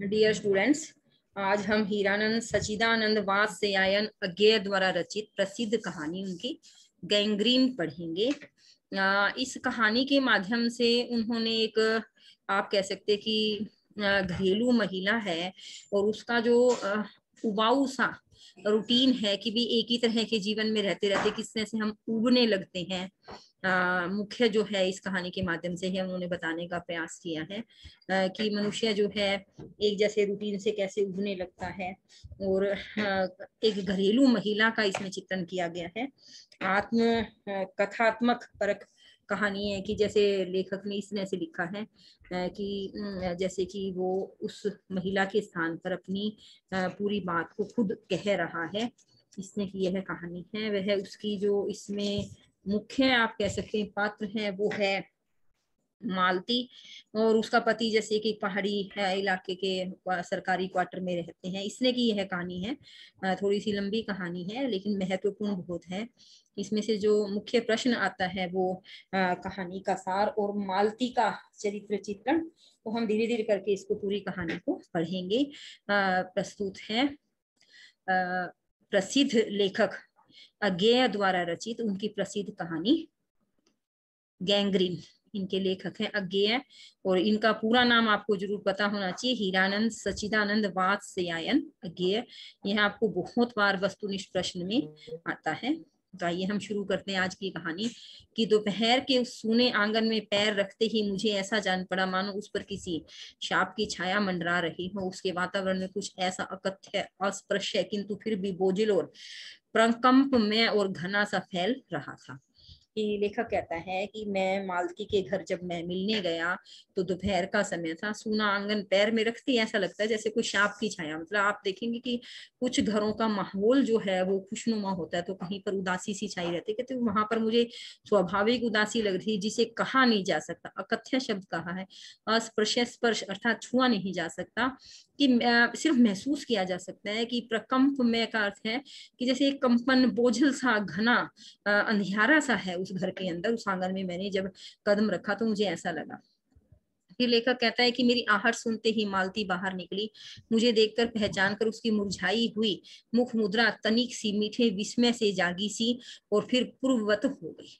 Dear students, आज हम हीरानंद सच्चिदानंद वात्स्यायन अज्ञेय द्वारा रचित प्रसिद्ध कहानी उनकी गैंग्रीन पढ़ेंगे। इस कहानी के माध्यम से उन्होंने एक, आप कह सकते कि घरेलू महिला है और उसका जो उबाऊ सा रूटीन है कि भी एक ही तरह के जीवन में रहते रहते किस तरह से हम उबने लगते हैं, मुख्य जो है इस कहानी के माध्यम से है उन्होंने बताने का प्रयास किया है कि मनुष्य जो है एक जैसे रूटीन से कैसे उबने लगता है। और एक घरेलू महिला का इसमें चित्रण किया गया है। आत्म कथात्मक परक कहानी है कि जैसे लेखक ने इस तरह से लिखा है कि जैसे कि वो उस महिला के स्थान पर अपनी पूरी बात को खुद कह रहा है। इसने की यह कहानी है, वह उसकी जो इसमें मुख्य आप कह सकते हैं पात्र है वो है मालती, और उसका पति जैसे कि पहाड़ी इलाके के सरकारी क्वार्टर में रहते हैं। इसने की यह कहानी है, थोड़ी सी लंबी कहानी है लेकिन महत्वपूर्ण बहुत है। इसमें से जो मुख्य प्रश्न आता है वो कहानी का सार और मालती का चरित्र चित्रण, तो हम धीरे धीरे करके इसको पूरी कहानी को पढ़ेंगे। प्रस्तुत है प्रसिद्ध लेखक अज्ञेय द्वारा रचित उनकी प्रसिद्ध कहानी गैंग्रीन। इनके लेखक हैं अज्ञेय, और इनका पूरा नाम आपको जरूर पता होना चाहिए, हीरानंद सच्चिदानंद वात्स्यायन अज्ञेय। यह आपको बहुत बार वस्तुनिष्ठ प्रश्न में आता है। तो आइए हम शुरू करते हैं आज की कहानी। कि दोपहर के उस सूने आंगन में पैर रखते ही मुझे ऐसा जान पड़ा मानो उस पर किसी शाप की छाया मंडरा रही हो। उसके वातावरण में कुछ ऐसा अकथ्य, अस्पृश्य किंतु फिर भी बोझिल और प्रकंपमय और घना सा फैल रहा था। कि लेखक कहता है कि मैं मालती के घर जब मैं मिलने गया तो दोपहर का समय था, सूना आंगन, पैर में रखते ऐसा लगता है जैसे कोई सांप की छाया। मतलब आप देखेंगे कि कुछ घरों का माहौल जो है वो खुशनुमा होता है तो कहीं पर उदासी सी छाई रहती है, तो वहां पर मुझे स्वाभाविक उदासी लग रही जिसे कहा नहीं जा सकता। अकथ्य शब्द कहा है, अस्पृश्य स्पर्श अर्थात छुआ नहीं जा सकता, कि सिर्फ महसूस किया जा सकता है। कि प्रकंप में का अर्थ है कि जैसे एक कंपन, बोझल सा, घना अंधियारा सा है उस घर के अंदर। उस आंगन में मैंने जब कदम रखा तो मुझे ऐसा लगा। फिर लेखक कहता है कि मेरी आहट सुनते ही मालती बाहर निकली। मुझे देखकर, पहचान कर उसकी मुरझाई हुई मुख मुद्रा तनिक सी मीठे विस्मय से जागी सी और फिर पूर्ववत हो गई।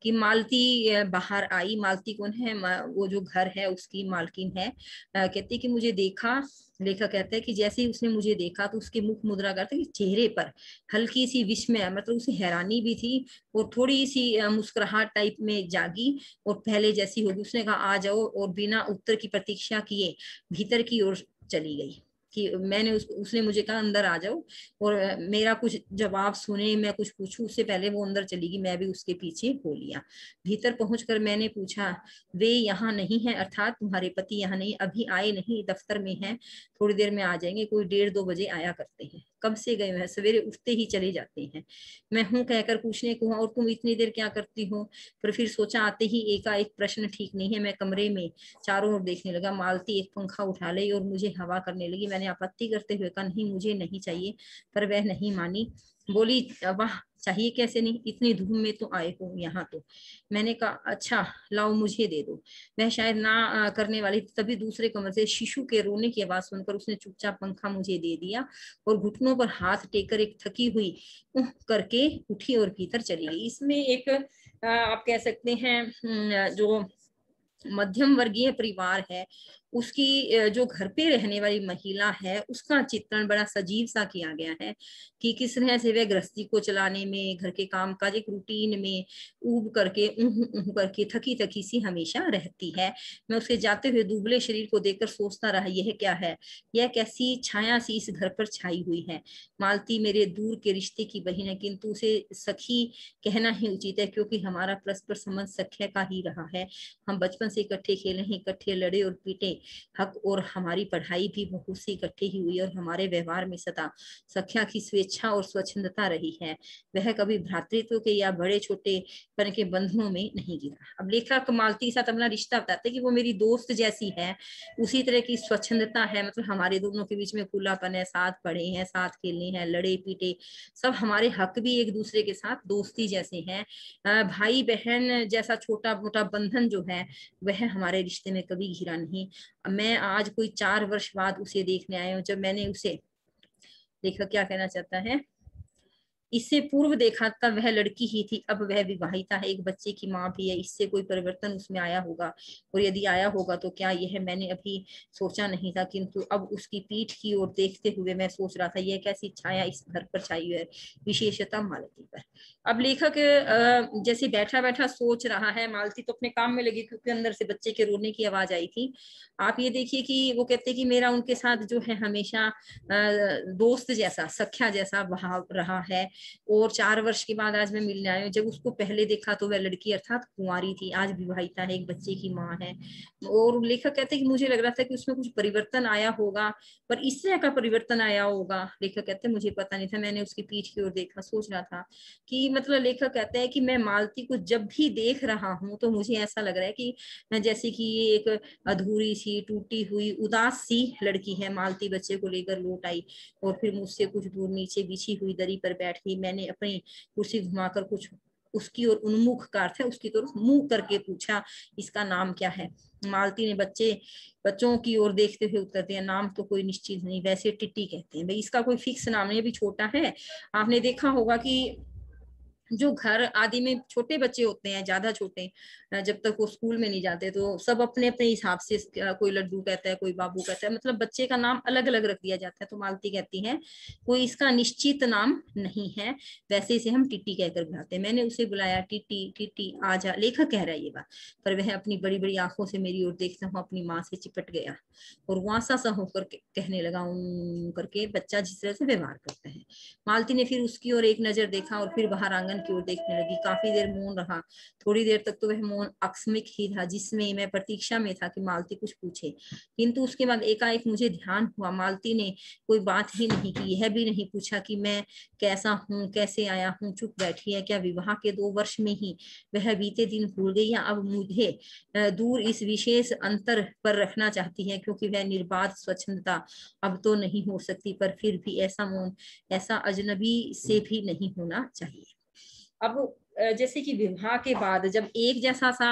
कि मालती बाहर आई। मालती कौन है? वो जो घर है उसकी मालकिन है। कहती कि मुझे देखा, लेखक कहता है कि जैसे ही उसने मुझे देखा तो उसके मुख मुद्रा करते कि चेहरे पर हल्की सी विस्मय, मतलब उसे हैरानी भी थी और थोड़ी सी मुस्कुराहट टाइप में जागी और पहले जैसी होगी। उसने कहा आ जाओ, और बिना उत्तर की प्रतीक्षा किए भीतर की ओर चली गई। कि मैंने उसने मुझे कहा अंदर आ जाओ और मेरा कुछ जवाब सुने, मैं कुछ पूछूं उससे पहले वो अंदर चली गई। मैं भी उसके पीछे हो लिया। भीतर पहुंचकर मैंने पूछा, वे यहाँ नहीं है? अर्थात तुम्हारे पति यहाँ नहीं? अभी आए नहीं, दफ्तर में हैं, थोड़ी देर में आ जाएंगे, कोई 1:30-2 बजे आया करते हैं। कब से गए हैं? सवेरे उठते ही चले जाते हैं। मैं हूँ कहकर पूछने को, और तुम इतनी देर क्या करती हो? पर फिर सोचा आते ही एकाएक प्रश्न ठीक नहीं है। मैं कमरे में चारों ओर देखने लगा। मालती एक पंखा उठा ली और मुझे हवा करने लगी। मैंने आपत्ति करते हुए कहा नहीं, मुझे नहीं चाहिए, पर वह नहीं मानी। बोली वाह, चाहिए कैसे नहीं, इतनी धूम में तो आए हो यहाँ तो। मैंने कहा अच्छा लाओ मुझे दे दो। वह शायद ना करने वाली थी, तभी दूसरे कमरे से शिशु के रोने की आवाज सुनकर उसने चुपचाप पंखा मुझे दे दिया और घुटनों पर हाथ टेककर एक थकी हुई करके उठी और भीतर चली गई। इसमें एक आप कह सकते हैं जो मध्यम वर्गीय परिवार है उसकी जो घर पे रहने वाली महिला है उसका चित्रण बड़ा सजीव सा किया गया है। कि किस तरह से वह गृहस्थी को चलाने में, घर के काम काज एक रूटीन में ऊब करके ऊह करके थकी थकी सी हमेशा रहती है। मैं उसके जाते हुए दुबले शरीर को देखकर सोचता रहा यह क्या है, यह कैसी छाया सी इस घर पर छाई हुई है। मालती मेरे दूर के रिश्ते की बहन है, किंतु उसे सखी कहना ही उचित है क्योंकि हमारा परस्पर संबंध सख्य का ही रहा है। हम बचपन से इकट्ठे खेले हैं, इकट्ठे लड़े और पीटे, हक और हमारी पढ़ाई भी बहुत सी इकट्ठे ही हुई और हमारे व्यवहार में सदा सख्या की स्वेच्छा और स्वच्छंदता रही है। वह कभी भ्रातृत्व के या बड़े छोटे पन के बंधनों में नहीं गिरा। अब लेखक मालती के साथ अपना रिश्ता बताते कि वो मेरी दोस्त जैसी है, उसी तरह की स्वच्छंदता है, मतलब हमारे दोनों के बीच में खुलापन है, साथ पढ़े हैं, साथ खेले हैं, लड़े पीटे, सब हमारे हक भी एक दूसरे के साथ दोस्ती जैसे हैं। भाई बहन जैसा छोटा मोटा बंधन जो है वह हमारे रिश्ते में कभी घिरा नहीं। मैं आज कोई 4 वर्ष बाद उसे देखने आया हूँ। जब मैंने उसे, लेखक क्या कहना चाहता है, इससे पूर्व देखा तब वह लड़की ही थी, अब वह विवाहिता है, एक बच्चे की माँ भी है। इससे कोई परिवर्तन उसमें आया होगा, और यदि आया होगा तो क्या, यह मैंने अभी सोचा नहीं था, किंतु अब उसकी पीठ की ओर देखते हुए मैं सोच रहा था, यह कैसी छाया इस घर पर छाई है, विशेषतः मालती पर। अब लेखक जैसे बैठा बैठा सोच रहा है, मालती तो अपने काम में लगी, क्योंकि अंदर से बच्चे के रोने की आवाज आई थी। आप ये देखिए कि वो कहते कि मेरा उनके साथ जो है हमेशा दोस्त जैसा, सख्या जैसा भाव रहा है, और 4 वर्ष के बाद आज मैं मिलने आई हूँ। जब उसको पहले देखा तो वह लड़की अर्थात कुंवारी थी, आज विवाहिता है, एक बच्चे की माँ है। और लेखक कहते हैं कि मुझे लग रहा था कि उसमें कुछ परिवर्तन आया होगा, पर इस तरह का परिवर्तन आया होगा, लेखक कहते हैं मुझे पता नहीं था। मैंने उसकी पीठ की ओर देखा, सोच रहा था कि, मतलब लेखक कहते हैं कि मैं मालती को जब भी देख रहा हूँ तो मुझे ऐसा लग रहा है कि जैसे कि ये एक अधूरी सी, टूटी हुई, उदास सी लड़की है। मालती बच्चे को लेकर लौट आई और फिर मुझसे कुछ दूर नीचे बिछी हुई दरी पर बैठ गई। मैंने अपनी कुर्सी घुमाकर कुछ उसकी ओर उन्मुख का अर्थ है उसकी तरफ मुंह करके पूछा, इसका नाम क्या है? मालती ने बच्चों की ओर देखते हुए उत्तर दिया, नाम तो कोई निश्चित नहीं, वैसे टिट्टी कहते हैं। भाई इसका कोई फिक्स नाम नहीं, अभी छोटा है। आपने देखा होगा कि जो घर आदि में छोटे बच्चे होते हैं, ज्यादा छोटे, जब तक वो स्कूल में नहीं जाते, तो सब अपने अपने हिसाब से, कोई लड्डू कहता है, कोई बाबू कहता है, मतलब बच्चे का नाम अलग अलग रख दिया जाता है। तो मालती कहती है कोई इसका निश्चित नाम नहीं है, वैसे इसे हम टिट्टी कहकर बुलाते हैं। मैंने उसे बुलाया, टिट्टी टिट्टी आजा, लेखक कह रहा है ये बात, पर वह अपनी बड़ी बड़ी आंखों से मेरी ओर देखता हूँ अपनी माँ से चिपट गया और वासा सा होकर कहने लगा करके, बच्चा जिस तरह से व्यवहार करता है। मालती ने फिर उसकी ओर एक नजर देखा और फिर बाहर आंगन की ओर देखने लगी। काफी देर मौन रहा। थोड़ी देर तक तो वह मौन आकस्मिक ही था, जिसमें मैं प्रतीक्षा में था कि मालती कुछ पूछे, किंतु उसके बाद एकाएक मुझे ध्यान हुआ मालती ने कोई बात ही नहीं की। यह भी नहीं पूछा कि मैं कैसा हूँ, कैसे आया हूँ। चुप बैठी है। क्या विवाह के 2 वर्ष में ही वह बीते दिन भूल गई, या अब मुझे दूर इस विशेष अंतर पर रखना चाहती है, क्योंकि वह निर्बाध स्वच्छंदता अब तो नहीं हो सकती, पर फिर भी ऐसा मौन, ऐसा अजनबी से भी नहीं होना चाहिए। अब जैसे कि विवाह के बाद जब एक जैसा सा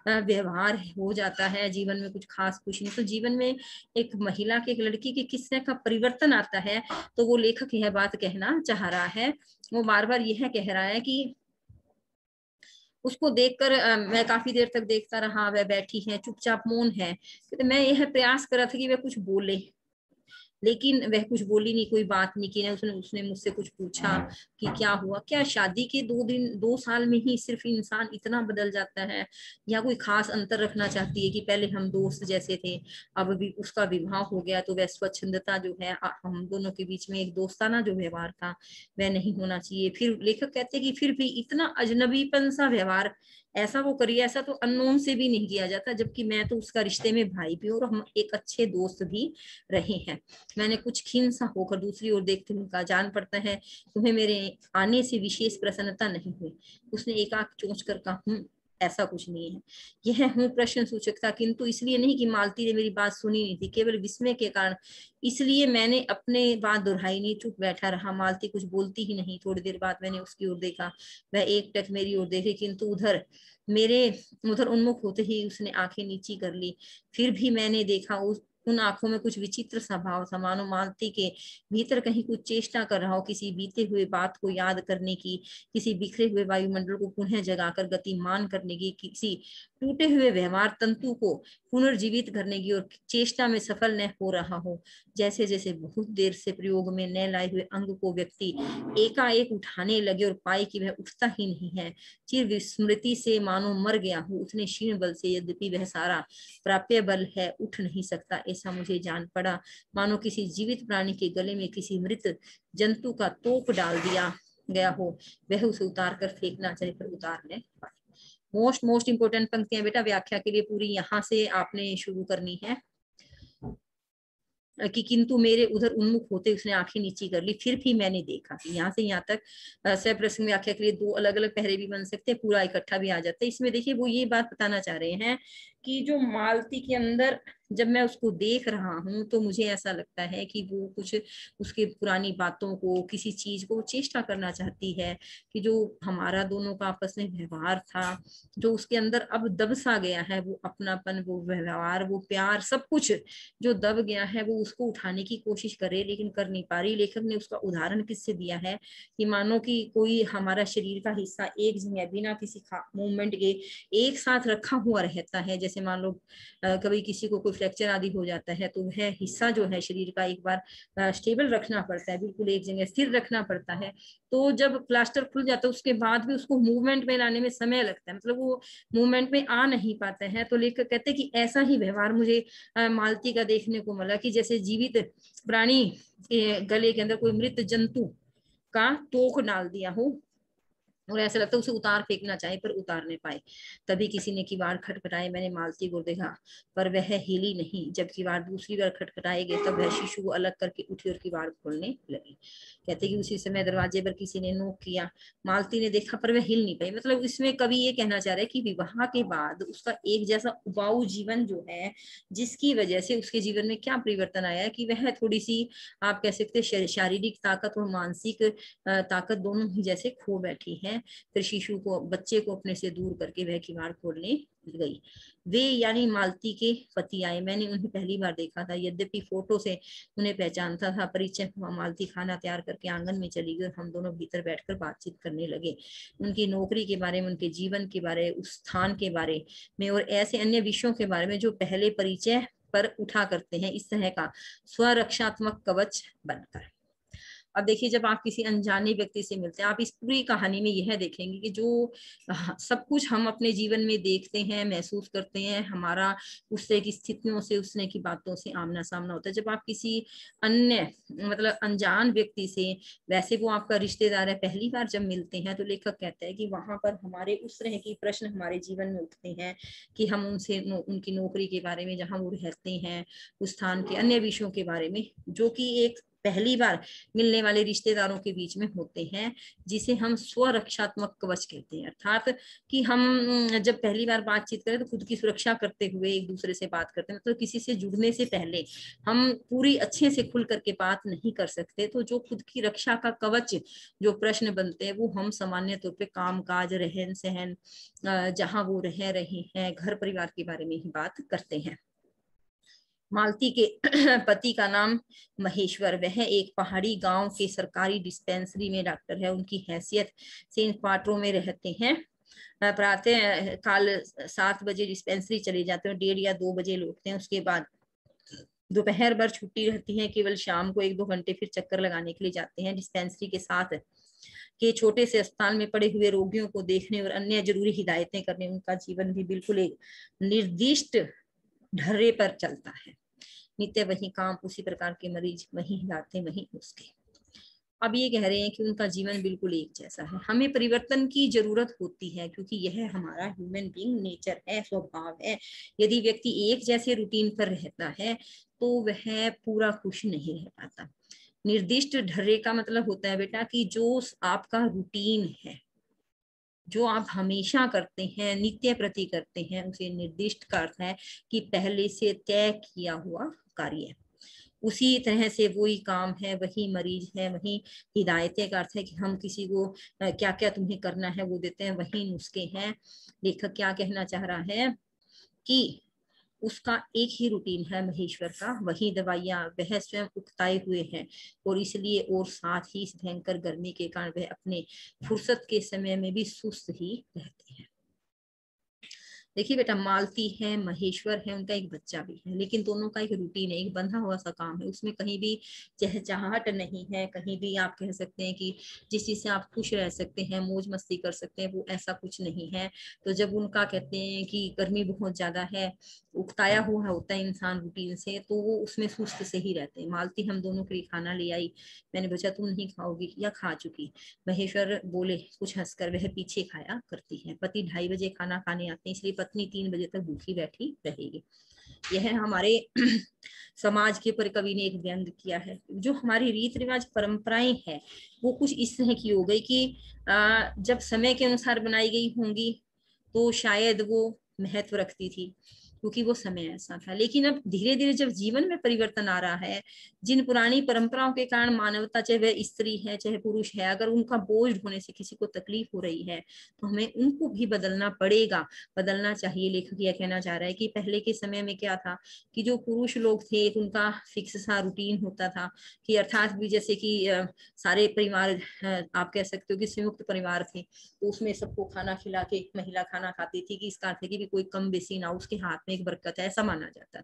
व्यवहार हो जाता है, जीवन में कुछ खास खुशी नहीं, तो जीवन में एक महिला के, एक लड़की के किस तरह का परिवर्तन आता है, तो वो लेखक यह बात कहना चाह रहा है। वो बार बार यह कह रहा है कि उसको देखकर मैं काफी देर तक देखता रहा, वह बैठी है, चुपचाप मौन है। तो मैं यह प्रयास कर रहा था कि वह कुछ बोले, लेकिन वह कुछ बोली नहीं, कोई बात नहीं की। उसने मुझसे कुछ पूछा कि क्या हुआ, क्या शादी के 2 साल में ही सिर्फ इंसान इतना बदल जाता है, या कोई खास अंतर रखना चाहती है कि पहले हम दोस्त जैसे थे, अब भी उसका विवाह हो गया तो वह स्वच्छंदता जो है, हम दोनों के बीच में एक दोस्ताना जो व्यवहार था वह नहीं होना चाहिए। फिर लेखक कहते हैं कि फिर भी इतना अजनबीपन सा व्यवहार ऐसा वो करिए, ऐसा तो अननोन से भी नहीं किया जाता, जबकि मैं तो उसका रिश्ते में भाई भी और हम एक अच्छे दोस्त भी रहे हैं। मैंने कुछ खिन्न सा होकर दूसरी ओर देखते हुए कहा, जान पड़ता है तुम्हें मेरे आने से विशेष प्रसन्नता नहीं हुई। उसने एकाक चोंच कर कहा, ऐसा कुछ नहीं है। यह हूँ प्रश्न सूचक था, किंतु इसलिए नहीं कि मालती ने मेरी बात सुनी नहीं थी, केवल विस्मय के कारण। इसलिए मैंने अपने बात दोहराई नहीं, चुप बैठा रहा। मालती कुछ बोलती ही नहीं। थोड़ी देर बाद मैंने उसकी ओर देखा, वह एकटक मेरी ओर देखे, किंतु उधर उन्मुख होते ही उसने आंखें नीची कर ली। फिर भी मैंने देखा उन आंखों में कुछ विचित्र सा भाव था, मानो मालती के भीतर कहीं कुछ चेष्टा कर रहा हो, किसी बीते हुए बात को याद करने की, किसी बिखरे हुए वायुमंडल को पुनः जगाकर गतिमान करने की, किसी टूटे हुए व्यवहार तंतु को पुनर्जीवित करने की और चेष्टा में सफल न हो रहा हो। जैसे जैसे बहुत देर से प्रयोग में न लाए हुए अंग को व्यक्ति एकाएक उठाने लगे और पाए कि वह उठता ही नहीं है, चिर विस्मृति से मानो मर गया हो, उतने क्षीण बल से, यद्यपि वह सारा प्राप्य बल है, उठ नहीं सकता, ऐसा मुझे जान पड़ा। मानो किसी जीवित प्राणी के गले में किसी मृत जंतु का तोप डाल दिया गया हो, वह उसे उतार कर फेंकना चाहे पर उतार ले पाए। मोस्ट इंपोर्टेंट पंक्तियां बेटा व्याख्या के लिए पूरी यहाँ से आपने शुरू करनी है कि किंतु मेरे उधर उन्मुख होते उसने आंखें नीची कर ली। फिर भी मैंने देखा कि यहाँ से यहाँ तक सप्रसंग व्याख्या के लिए 2 अलग अलग पहरे भी बन सकते हैं, पूरा इकट्ठा भी आ जाता है इसमें। देखिए वो ये बात बताना चाह रहे हैं कि जो मालती के अंदर जब मैं उसको देख रहा हूँ तो मुझे ऐसा लगता है कि वो कुछ उसके पुरानी बातों को, किसी चीज को चेष्टा करना चाहती है कि जो हमारा दोनों का आपस में व्यवहार था, जो उसके अंदर अब दब सा गया है, वो अपनापन, वो व्यवहार, वो प्यार, सब कुछ जो दब गया है, वो उसको उठाने की कोशिश करे लेकिन कर नहीं पा रही। लेखक ने उसका उदाहरण किससे दिया है कि मानो कि कोई हमारा शरीर का हिस्सा एक जगह बिना किसी मूवमेंट के एक साथ रखा हुआ रहता है। जैसे मान लो कभी किसी को कोई फ्रैक्चर आदि हो जाता है तो वह हिस्सा जो है शरीर का एक बार स्टेबल रखना पड़ता है, बिल्कुल एक जगह स्थिर रखना पड़ता है। तो जब प्लास्टर खुल जाता है उसके बाद भी उसको मूवमेंट में लाने में समय लगता है, मतलब वो मूवमेंट में आ नहीं पाते हैं। तो लेखक कहते हैं कि ऐसा ही व्यवहार मुझे मालती का देखने को मिला कि जैसे जीवित प्राणी के गले के अंदर कोई मृत जंतु का तोख डाल दिया हो और ऐसा लगता है उसे उतार फेंकना चाहे पर उतार नहीं पाए। तभी किसी ने किवाड़ खटखटाए, मैंने मालती को देखा पर वह हिली नहीं। जब किवाड़ दूसरी बार खटखटाए गए तब वह शिशु को अलग करके उठी और किवाड़ खोलने लगी। कहते कि उसी समय दरवाजे पर किसी ने नोक किया। मालती ने देखा पर वह हिल नहीं पाई। मतलब इसमें कवि ये कहना चाह रहा है कि विवाह के बाद उसका एक जैसा उबाऊ जीवन जो है, जिसकी वजह से उसके जीवन में क्या परिवर्तन आया कि वह थोड़ी सी आप कह सकते शारीरिक ताकत और मानसिक ताकत दोनों ही जैसे खो बैठी है। फिर शिशु को, बच्चे को अपने से दूर करके वह किवाड़ खोलने गई। वे यानी मालती के पति आए। मैंने उन्हें पहली बार देखा था, यद्यपि फोटो से उन्हें पहचानता था। परिचय हुआ, मालती खाना तैयार करके आंगन में चली गई और हम दोनों भीतर बैठकर बातचीत करने लगे, उनकी नौकरी के बारे में, उनके जीवन के बारे, उस स्थान के बारे में और ऐसे अन्य विषयों के बारे में जो पहले परिचय पर उठा करते हैं, इस तरह का स्वरक्षात्मक कवच बनकर। अब देखिए, जब आप किसी अनजाने व्यक्ति से मिलते हैं, आप इस पूरी कहानी में यह देखेंगे कि जो सब कुछ हम अपने जीवन में देखते हैं, महसूस करते हैं, हमारा उस तरह की स्थितियों से, उस तरह की बातों से आमना सामना होता है। जब आप किसी अन्य मतलब अनजान व्यक्ति से, वैसे वो आपका रिश्तेदार है, पहली बार जब मिलते हैं तो लेखक कहता है कि वहां पर हमारे उस तरह की प्रश्न हमारे जीवन में उठते हैं कि हम उनसे उनकी नौकरी के बारे में, जहाँ वो रहते हैं, उस स्थान के अन्य विषयों के बारे में, जो कि एक पहली बार मिलने वाले रिश्तेदारों के बीच में होते हैं, जिसे हम स्वरक्षात्मक कवच कहते हैं। अर्थात कि हम जब पहली बार बातचीत करें तो खुद की सुरक्षा करते हुए एक दूसरे से बात करते हैं। मतलब तो किसी से जुड़ने से पहले हम पूरी अच्छे से खुल करके बात नहीं कर सकते। तो जो खुद की रक्षा का कवच जो प्रश्न बनते हैं, वो हम सामान्य तौर पे काम काज, रहन सहन, जहाँ वो रह रहे हैं, घर परिवार के बारे में ही बात करते हैं। मालती के पति का नाम महेश्वर, वह एक पहाड़ी गांव के सरकारी डिस्पेंसरी में डॉक्टर है। उनकी हैसियत से इन क्वार्टरों में रहते हैं। प्रातः काल 7 बजे डिस्पेंसरी चले जाते हैं, 1:30 या 2 बजे लौटते हैं। उसके बाद दोपहर भर छुट्टी रहती है, केवल शाम को 1-2 घंटे फिर चक्कर लगाने के लिए जाते हैं। डिस्पेंसरी के साथ के छोटे से अस्पताल में पड़े हुए रोगियों को देखने और अन्य जरूरी हिदायतें करने, उनका जीवन भी बिल्कुल एक निर्दिष्ट ढर्रे पर चलता है। नित्य वही काम, उसी प्रकार के मरीज, वही हिलाते, वही उसके। अब ये कह रहे हैं कि उनका जीवन बिल्कुल एक जैसा है। हमें परिवर्तन की जरूरत होती है क्योंकि यह हमारा ह्यूमन बीइंग नेचर है, स्वभाव है। यदि व्यक्ति एक जैसे रूटीन पर रहता है तो वह पूरा खुश नहीं रह पाता। निर्दिष्ट ढर्रे का मतलब होता है बेटा कि जो आपका रूटीन है, जो आप हमेशा करते हैं, नित्य प्रति करते हैं, उसे निर्दिष्ट का अर्थ है कि पहले से तय किया हुआ कार्य। उसी तरह से वही काम है, वही मरीज है, वही हिदायतें का अर्थ है कि हम किसी को क्या क्या तुम्हें करना है वो देते हैं, वही नुस्खे हैं। लेखक क्या कहना चाह रहा है कि उसका एक ही रूटीन है महेश्वर का, वही दवाइयां, वह स्वयं उकताए हुए हैं और इसलिए और साथ ही इस भयंकर गर्मी के कारण वह अपने फुर्सत के समय में भी सुस्त ही रहते हैं। देखिए बेटा, मालती है, महेश्वर है, उनका एक बच्चा भी है, लेकिन दोनों का एक रूटीन है, एक बंधा हुआ सा काम है। उसमें कहीं भी चहचहाहट नहीं है, कहीं भी आप कह सकते हैं कि जिस चीज से आप खुश रह सकते हैं, मौज मस्ती कर सकते हैं, वो ऐसा कुछ नहीं है। तो जब उनका कहते हैं कि गर्मी बहुत ज्यादा है, उकताया हुआ होता है इंसान रूटीन से, तो वो उसमें सुस्त से ही रहते हैं। मालती हम दोनों के लिए खाना ले आई, मैंने पूछा तुम नहीं खाओगी या खा चुकी? महेश्वर बोले कुछ हंसकर, वह पीछे खाया करती है। पति 2:30 बजे खाना खाने आते हैं, इसलिए पत्नी 3 बजे तक भूखी बैठी रहेगी। यह हमारे समाज के ऊपर कवि ने एक व्यंग किया है। जो हमारी रीत रिवाज परंपराएं हैं वो कुछ इस तरह की हो गई कि जब समय के अनुसार बनाई गई होंगी तो शायद वो महत्व रखती थी, क्योंकि वो समय ऐसा था। लेकिन अब धीरे धीरे जब जीवन में परिवर्तन आ रहा है, जिन पुरानी परंपराओं के कारण मानवता, चाहे वह स्त्री है चाहे पुरुष है, अगर उनका बोझ ढोने से किसी को तकलीफ हो रही है तो हमें उनको भी बदलना पड़ेगा, बदलना चाहिए। लेखक यह कहना चाह रहा है कि पहले के समय में क्या था कि जो पुरुष लोग थे तो उनका फिक्स सा रूटीन होता था, कि अर्थात भी जैसे कि सारे परिवार, आप कह सकते हो कि संयुक्त परिवार थे, तो उसमें सबको खाना खिला के महिला खाना खाती थी, कि इसका अर्थ है कि भी कोई कम बेसी ना, उसके हाथ में एक बरकत है, ऐसा माना जाता था।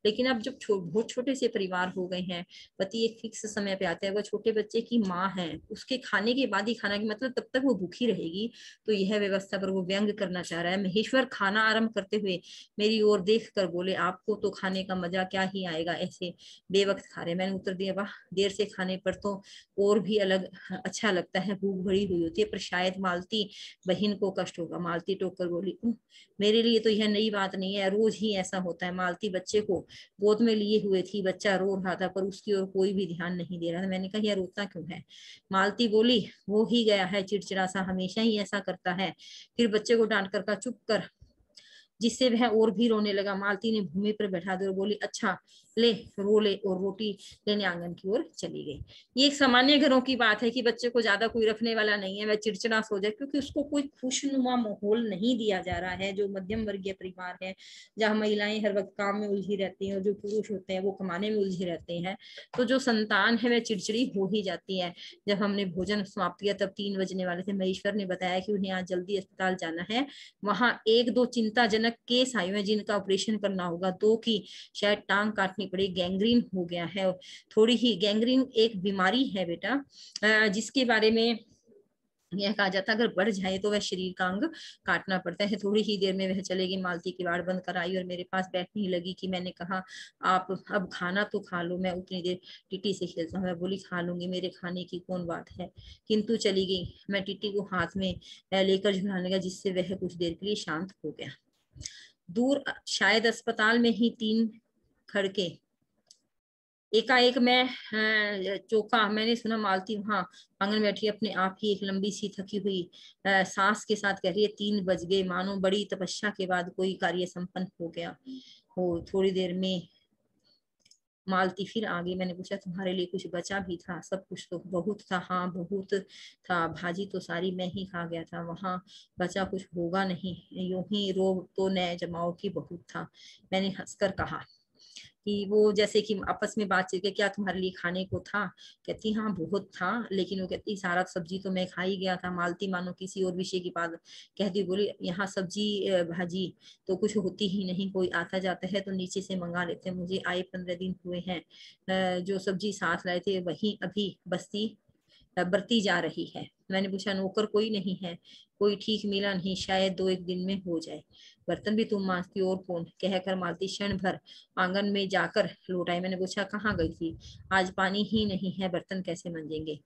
लेकिन अब जब बहुत छोटे से परिवार हो गए हैं, पति एक फिक्स समय पे आता है, वह छोटे बच्चे की माँ है, उसके खाने के बाद ही खाना, की मतलब तब तक वो भूखी रहेगी, तो यह व्यवस्था पर वो व्यंग करना चाह रहा है। महेश्वर खाना आरंभ करते हुए मेरी ओर देख कर बोले, आपको तो खाने का मजा क्या ही आएगा, ऐसे बेवक्त खा रहे। मैंने उत्तर दिया, वाह, देर से खाने पर तो और भी अलग अच्छा लगता है, भूख भरी हुई होती है, पर शायद मालती बहन को कष्ट होगा। मालती टोक कर बोली, मेरे लिए तो यह नई बात नहीं है, रोज ही ऐसा होता है। मालती बच्चे को गोद में लिए हुए थी, बच्चा रो रहा था पर उसकी ओर कोई भी ध्यान नहीं दे रहा था। मैंने कहा, यह रोता क्यों है? मालती बोली, वो ही गया है चिड़चिड़ा सा, हमेशा ही ऐसा करता है। फिर बच्चे को डांट कर कहा, चुप कर, जिससे वह और भी रोने लगा। मालती ने भूमि पर बैठा दे और बोली, अच्छा ले रो ले, और रोटी लेने आंगन की ओर चली गई। ये एक सामान्य घरों की बात है कि बच्चे को ज्यादा कोई रखने वाला नहीं है, वह चिड़चिड़ा सो जाए, क्योंकि उसको कोई खुशनुमा माहौल नहीं दिया जा रहा है। जो मध्यम वर्गीय परिवार है, जहाँ महिलाएं हर वक्त काम में उलझी रहती हैं और जो पुरुष होते हैं वो कमाने में उलझे रहते हैं, तो जो संतान है वह चिड़चिड़ी हो ही जाती है। जब हमने भोजन समाप्त किया तब 3 बजने वाले थे। महेश्वर ने बताया कि उन्हें आज जल्दी अस्पताल जाना है, वहां 1-2 चिंताजनक केस आए हुए जिनका ऑपरेशन करना होगा। 2 की शायद टांग काटनी पड़ी, गैंग्रीन हो गया है थोड़ी ही। गैंग्रीन एक बीमारी है बेटा, जिसके बारे में यह कहा जाता है, अगर बढ़ जाए तो वह शरीर का अंग काटना पड़ता है। थोड़ी ही देर में वह चलेगी। मालती किवाड़ बंद कर आई और मेरे पास बैठने ही लगी कि मैंने कहा, आप अब खाना तो खा लो, मैं उतनी देर टिटी से खेलता हूँ। मैं बोली, खा लूंगी, मेरे खाने की कौन बात है। किंतु चली गई। मैं टिटी को हाथ में लेकर झुलाने लगा, जिससे वह कुछ देर के लिए शांत हो गया। दूर शायद अस्पताल में ही 3 खड़के। एकाएक मैं चौंका। मैंने सुना मालती वहां आंगन में बैठी अपने आप ही एक लंबी सी थकी हुई सांस के साथ कह रही है, 3 बज गए, मानो बड़ी तपस्या के बाद कोई कार्य संपन्न हो गया हो। थोड़ी देर में मालती फिर आ गई। मैंने पूछा, तुम्हारे लिए कुछ बचा भी था? सब कुछ तो बहुत था। हाँ बहुत था, भाजी तो सारी मैं ही खा गया था, वहां बचा कुछ होगा नहीं, यूं ही रोग तो नए जमाओ की बहुत था। मैंने हंसकर कहा कि वो जैसे कि आपस में बातचीत के, क्या तुम्हारे लिए खाने को था? कहती, हाँ बहुत था, लेकिन वो कहती, सारा सब्जी तो मैं खा ही गया था। मालती मानो किसी और विषय की बात कहती बोली, यहाँ सब्जी भाजी तो कुछ होती ही नहीं, कोई आता जाता है तो नीचे से मंगा लेते हैं। मुझे आए 15 दिन हुए हैं, जो सब्जी साथ लाए थे वही अभी बस्ती बरती जा रही है। मैंने पूछा, नौकर कोई नहीं है? कोई ठीक मिला नहीं, शायद 2-1 दिन में हो जाए। बर्तन भी तुम मांजती, और कौन? कहकर मालती क्षण भर आंगन में जाकर लौट आई। मैंने पूछा, कहाँ गई थी? आज पानी ही नहीं है, बर्तन कैसे मांजेंगे?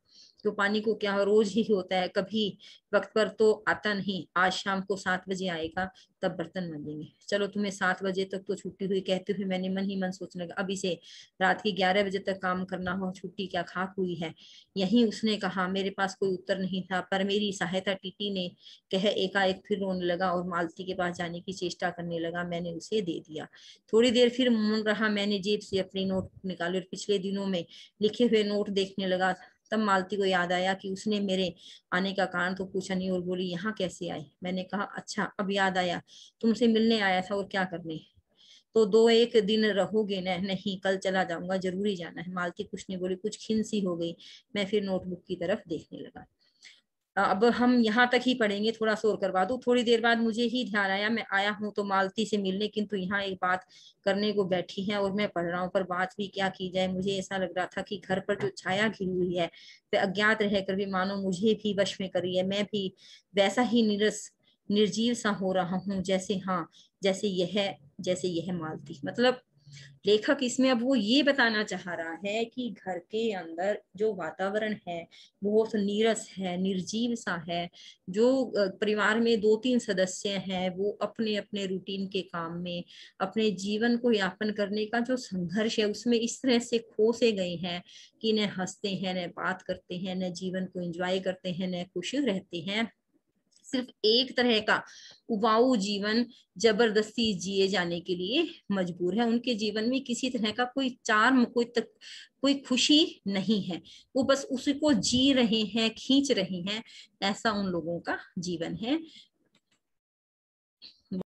तो पानी को क्या रोज ही होता है, कभी वक्त पर तो आता नहीं। आज शाम को 7 बजे आएगा, तब बर्तन मांजेंगे। चलो, तुम्हें 7 बजे तक तो छुट्टी हुई, कहते हुए मैंने मन ही मन सोचने लगा, अभी से रात की 11 बजे तक काम करना हो, छुट्टी क्या खाक हुई है? यही उसने कहा। मेरे पास कोई उत्तर नहीं था, पर मेरी सहायता टीटी ने कह एकाएक फिर रोने लगा और मालती के पास जाने की चेष्टा करने लगा। मैंने उसे दे दिया। थोड़ी देर फिर मौन रहा। मैंने जेब से अपनी नोट निकाले और पिछले दिनों में लिखे हुए नोट देखने लगा। तब मालती को याद आया कि उसने मेरे आने का कारण तो पूछा नहीं, और बोली, यहाँ कैसे आए? मैंने कहा, अच्छा अब याद आया, तुमसे मिलने आया था, और क्या करने? तो 2-1 दिन रहोगे ना? नहीं, कल चला जाऊंगा, जरूरी जाना है। मालती कुछ नहीं बोली, कुछ खिन्न सी हो गई। मैं फिर नोटबुक की तरफ देखने लगा। अब हम यहाँ तक ही पढ़ेंगे, थोड़ा सा और करवा दूं। थोड़ी देर बाद मुझे ही ध्यान आया, मैं आया हूँ तो मालती से मिलने, किंतु यहाँ एक बात करने को बैठी है और मैं पढ़ रहा हूँ, पर बात भी क्या की जाए। मुझे ऐसा लग रहा था कि घर पर जो छाया घिरी हुई है वह अज्ञात रहकर भी मानो मुझे भी वश में कर रही है। मैं भी वैसा ही निरस निर्जीव सा हो रहा हूँ, जैसे, हाँ, जैसे यह मालती। मतलब लेखक इसमें अब वो ये बताना चाह रहा है कि घर के अंदर जो वातावरण है बहुत नीरस है, निर्जीव सा है। जो परिवार में 2-3 सदस्य हैं वो अपने अपने रूटीन के काम में अपने जीवन को यापन करने का जो संघर्ष है उसमें इस तरह से खो से गए हैं कि न हंसते हैं, न बात करते हैं, न जीवन को एंजॉय करते हैं, न खुश रहते हैं। सिर्फ एक तरह का उबाऊ जीवन जबरदस्ती जिए जाने के लिए मजबूर है। उनके जीवन में किसी तरह का कोई चार्म, कोई खुशी नहीं है, वो बस उसी को जी रहे हैं, खींच रहे हैं, ऐसा उन लोगों का जीवन है।